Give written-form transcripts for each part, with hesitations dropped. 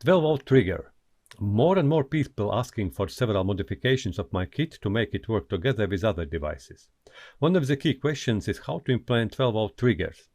12-volt trigger. More and more people asking for several modifications of my kit to make it work together with other devices. One of the key questions is how to implement 12-volt triggers.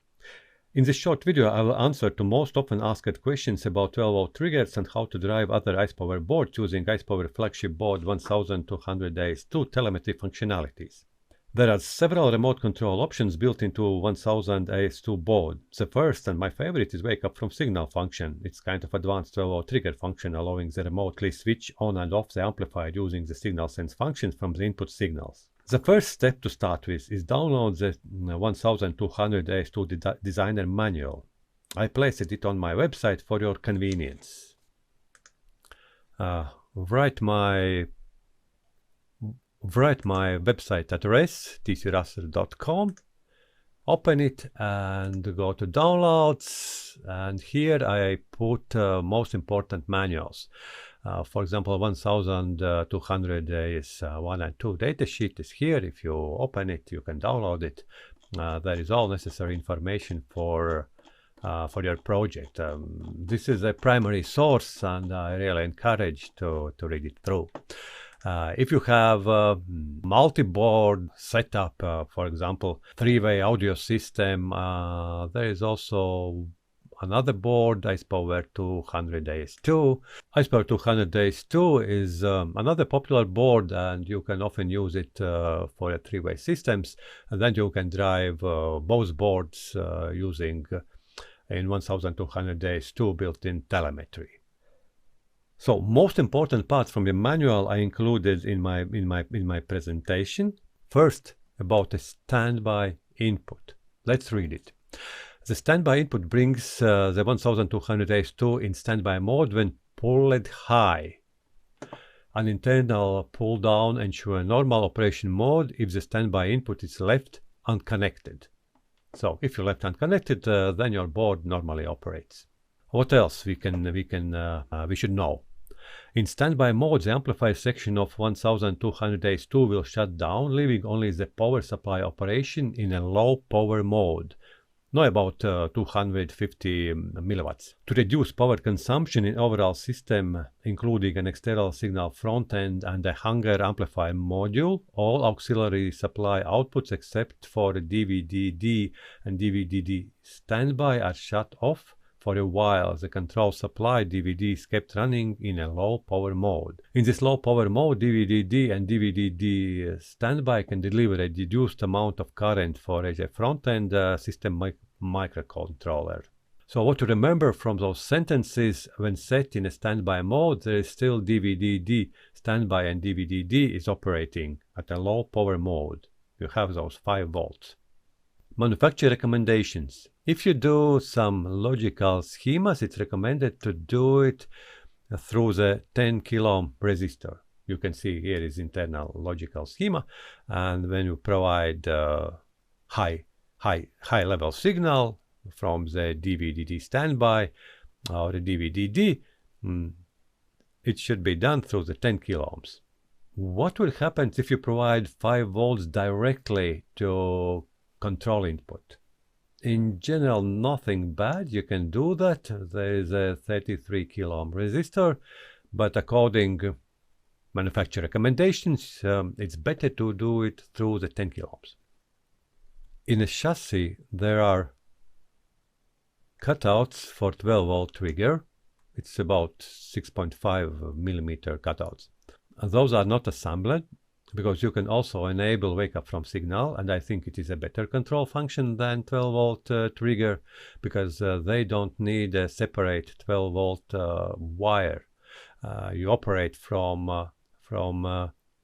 In this short video, I will answer to most often asked questions about 12-volt triggers and how to drive other Icepower boards using Icepower flagship board 1200 AS2 telemetry functionalities. There are several remote control options built into 1000 AS2 board. The first and my favorite is wake up from signal function. It's kind of advanced 12-volt trigger function allowing the remotely switch on and off the amplifier using the signal sense functions from the input signals. The first step to start with is download the 1200 AS2 designer manual. I placed it on my website for your convenience. Write my website address, tcrussell.com, open it and go to downloads, and here I put most important manuals. For example, 1200 AS1 and 2 datasheet is here. If you open it, you can download it. There is all necessary information for your project. This is a primary source and I really encourage to read it through. If you have a multi-board setup, for example, three-way audio system, there is also another board, Icepower 200 AS2. Icepower 200 AS2 is another popular board and you can often use it for a three-way systems, and then you can drive both boards using in 1200 AS2 built-in telemetry. So most important part from the manual I included in my presentation. First, about a standby input. Let's read it. The standby input brings the 1200 AS2 in standby mode when pulled high. An internal pull down ensures normal operation mode if the standby input is left unconnected. So if you left unconnected, then your board normally operates. What else we should know? In standby mode, the amplifier section of 1200 AS2 will shut down, leaving only the power supply operation in a low power mode, no about 250 milliwatts. To reduce power consumption in overall system, including an external signal front end and a hanger amplifier module, all auxiliary supply outputs except for the DVD and DVD standby are shut off. For a while, the control supply DVD is kept running in a low power mode. In this low power mode, DVD and DVD standby can deliver a reduced amount of current for a front-end system microcontroller. So what to remember from those sentences: when set in a standby mode, there is still DVD standby and DVD is operating at a low power mode. You have those 5 volts. Manufacturer recommendations. If you do some logical schemas, it's recommended to do it through the 10 kilo ohm resistor. You can see here is internal logical schema, and when you provide high level signal from the DVD standby or the DVD, it should be done through the 10 kilo ohms. What will happen if you provide 5 volts directly to control input? In general, nothing bad. You can do that. There is a 33 kilo ohm resistor, but according manufacturer recommendations, it's better to do it through the 10 kilo ohms. In a chassis, there are cutouts for 12-volt trigger. It's about 6.5 millimeter cutouts. And those are not assembled, because you can also enable wake up from signal, and I think it is a better control function than 12-volt trigger, because they don't need a separate 12-volt wire. You operate from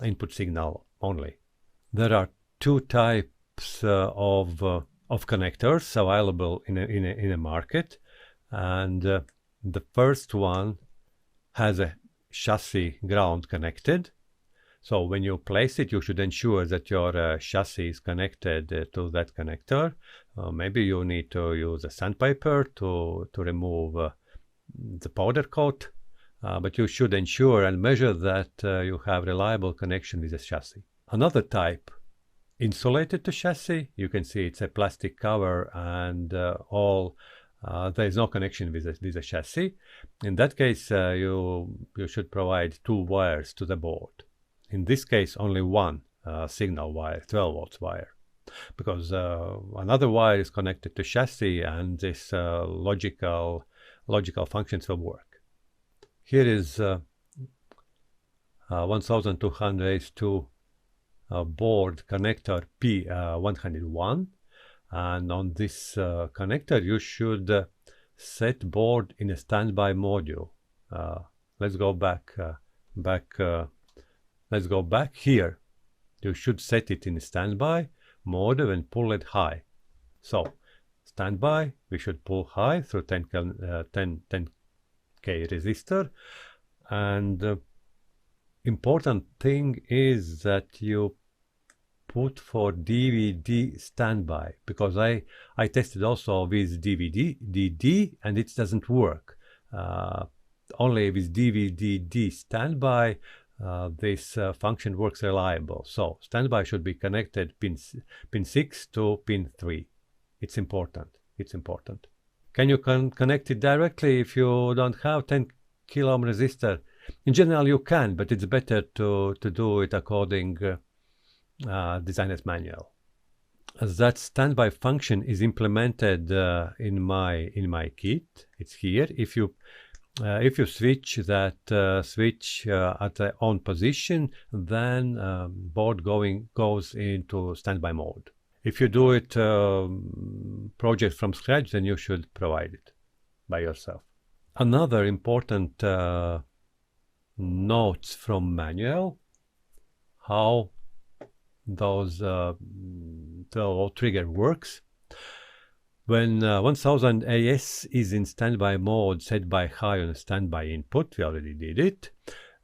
input signal only. There are 2 types of connectors available in a market, and the first one has a chassis ground connected. So when you place it, you should ensure that your chassis is connected to that connector. Maybe you need to use a sandpaper to remove the powder coat, but you should ensure and measure that you have reliable connection with the chassis. Another type, insulated to chassis. You can see it's a plastic cover, and all there is no connection with the chassis. In that case, you should provide 2 wires to the board. In this case, only one signal wire, 12 volts wire, because another wire is connected to chassis, and this logical functions will work. Here is 1200 AS2 board connector P101, and on this connector you should set board in a standby module. Let's go back. Let's go back here. You should set it in standby mode and pull it high. So standby, we should pull high through 10K resistor. And important thing is that you put for DVD standby, because I tested also with DD and it doesn't work. Only with DVD standby this function works reliable. So standby should be connected pin 6 to pin 3. It's important. It's important. Can you connect it directly if you don't have 10 kilo ohm resistor? In general you can, but it's better to do it according designer's manual. As that standby function is implemented in my kit, it's here. If you switch that switch at the on position, then board goes into standby mode. If you do it project from scratch, then you should provide it by yourself. Another important notes from manual, how those 12-volt trigger works. When 1000 AS is in standby mode set by high on a standby input, we already did it,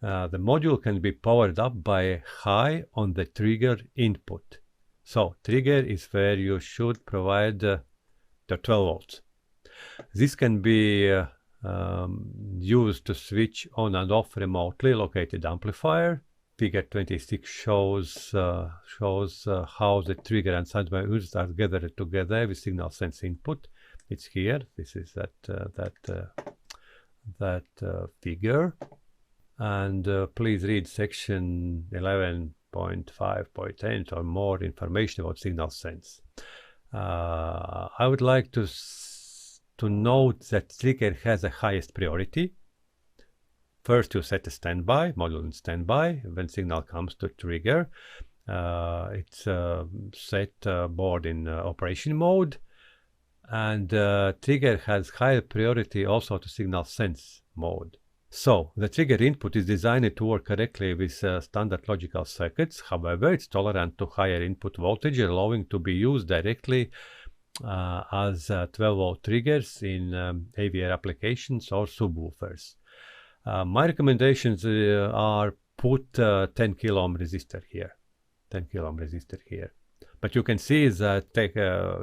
the module can be powered up by high on the trigger input. So trigger is where you should provide the 12 volts. This can be used to switch on and off remotely located amplifier. Figure 26 shows how the trigger and standby units are gathered together with signal sense input. It's here. This is that figure. And please read section 11.5.8 or more information about signal sense. I would like to note that trigger has the highest priority. First, you set a standby, module in standby. When signal comes to trigger, it's set board in operation mode. And trigger has higher priority also to signal sense mode. So, the trigger input is designed to work correctly with standard logical circuits. However, it's tolerant to higher input voltage, allowing to be used directly as 12-volt triggers in AVR applications or subwoofers. My recommendations are put 10 kilo ohm resistor here. 10 kilo ohm resistor here. But you can see that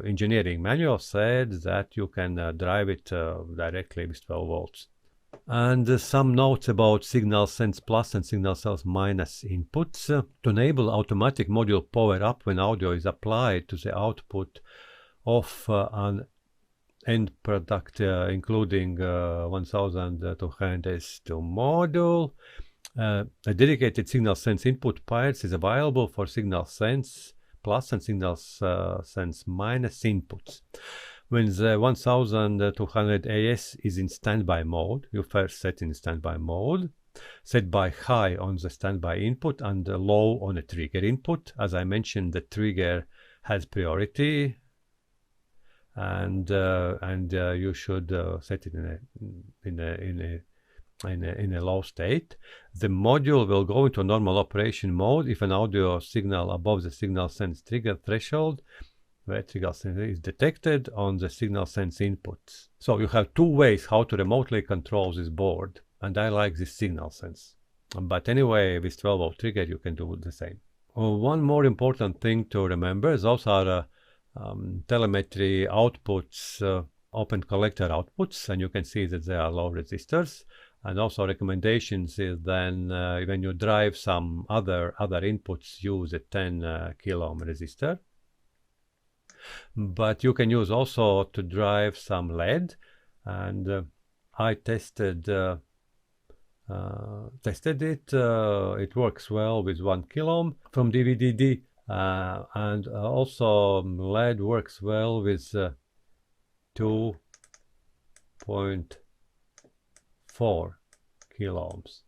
engineering manual said that you can drive it directly with 12 volts. And some notes about signal sense plus and signal sense minus inputs. To enable automatic module power up when audio is applied to the output of an end product, including 1200 AS2 module. A dedicated signal sense input pairs is available for signal sense plus and signal sense minus inputs. When the 1200 AS is in standby mode, you first set in standby mode, set by high on the standby input and low on a trigger input. As I mentioned, the trigger has priority, and you should set it in a low state. The module will go into normal operation mode if an audio signal above the signal sense trigger threshold, where trigger sense is detected on the signal sense inputs. So you have two ways how to remotely control this board, and I like this signal sense. But anyway, with 12-volt trigger you can do the same. One more important thing to remember, those are telemetry outputs, open collector outputs, and you can see that they are low resistors. And also recommendations is then when you drive some other inputs, use a 10 kilo ohm resistor. but you can use also to drive some LED, and I tested it. It works well with 1 kilo from DVD, and also LED works well with 2.4 kilo ohms.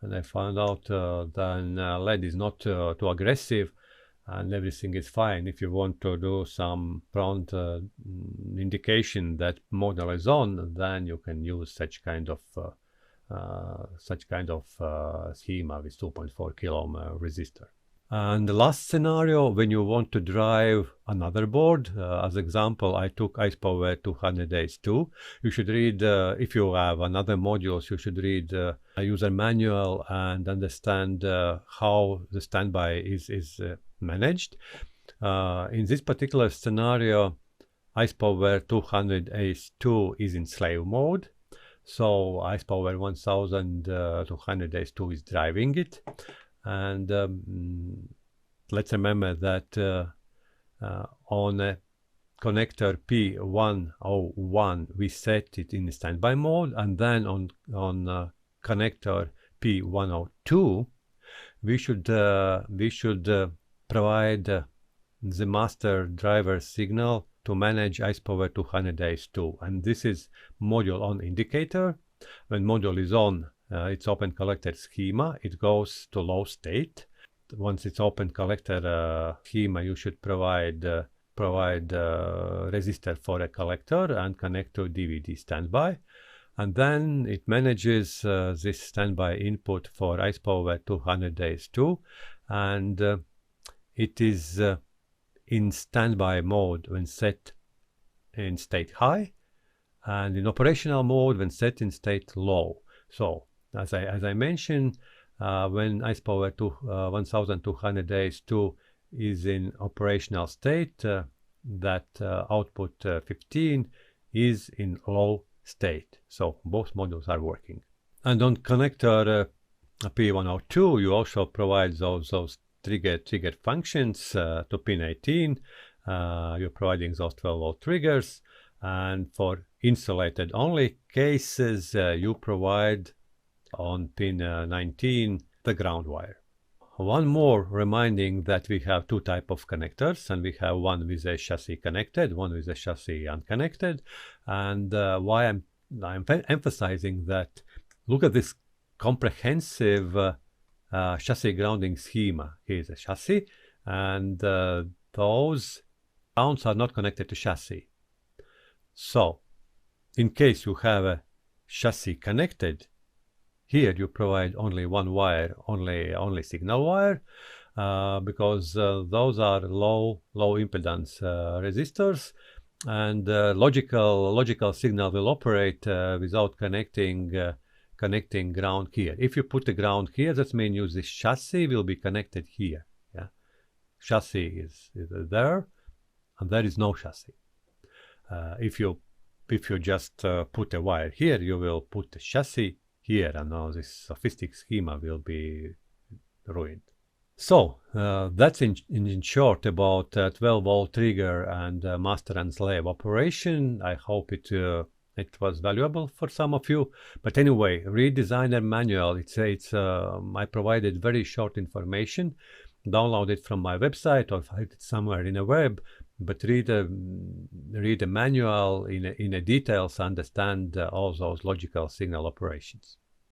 And I found out then LED is not too aggressive, and everything is fine. If you want to do some front indication that model is on, then you can use such kind of schema with 2.4 kilo ohm resistor. And the last scenario, when you want to drive another board, as example, I took Icepower 200 AS2. You should read, if you have another modules, you should read a user manual and understand how the standby is managed. In this particular scenario, Icepower 200 AS2 is in slave mode. So Icepower 1200 AS2 is driving it. And let's remember that on a connector P101 we set it in standby mode, and then on connector P102 we should provide the master driver signal to manage Icepower 200 AS2, and this is module on indicator. When module is on, it's open collector schema, it goes to low state. Once it's open collector schema, you should provide resistor for a collector and connect to DVD standby, and then it manages this standby input for Icepower 200 AS2, and it is in standby mode when set in state high, and in operational mode when set in state low. So as I mentioned, when Icepower 1200 AS2 is in operational state, that output 15 is in low state. So both modules are working. And on connector P102, you also provide those trigger functions to pin 18. You're providing those 12-volt triggers, and for insulated only cases, you provide on pin 19 the ground wire. One more reminding that we have two types of connectors, and we have one with a chassis connected, one with a chassis unconnected. And why I'm emphasizing that, look at this comprehensive chassis grounding schema. Here's a chassis, and those grounds are not connected to chassis. So in case you have a chassis connected, here you provide only one wire, only signal wire, because those are low impedance resistors, and logical signal will operate without connecting ground here. If you put the ground here, that means this chassis will be connected here. Yeah, chassis is there, and there is no chassis. If you just put a wire here, you will put the chassis here, and now this sophisticated schema will be ruined. So that's in short about 12-volt trigger and master and slave operation. I hope it was valuable for some of you. But anyway, read designer manual. I provided very short information. Download it from my website or find it somewhere in the web. But read the manual in a details, understand all those logical signal operations.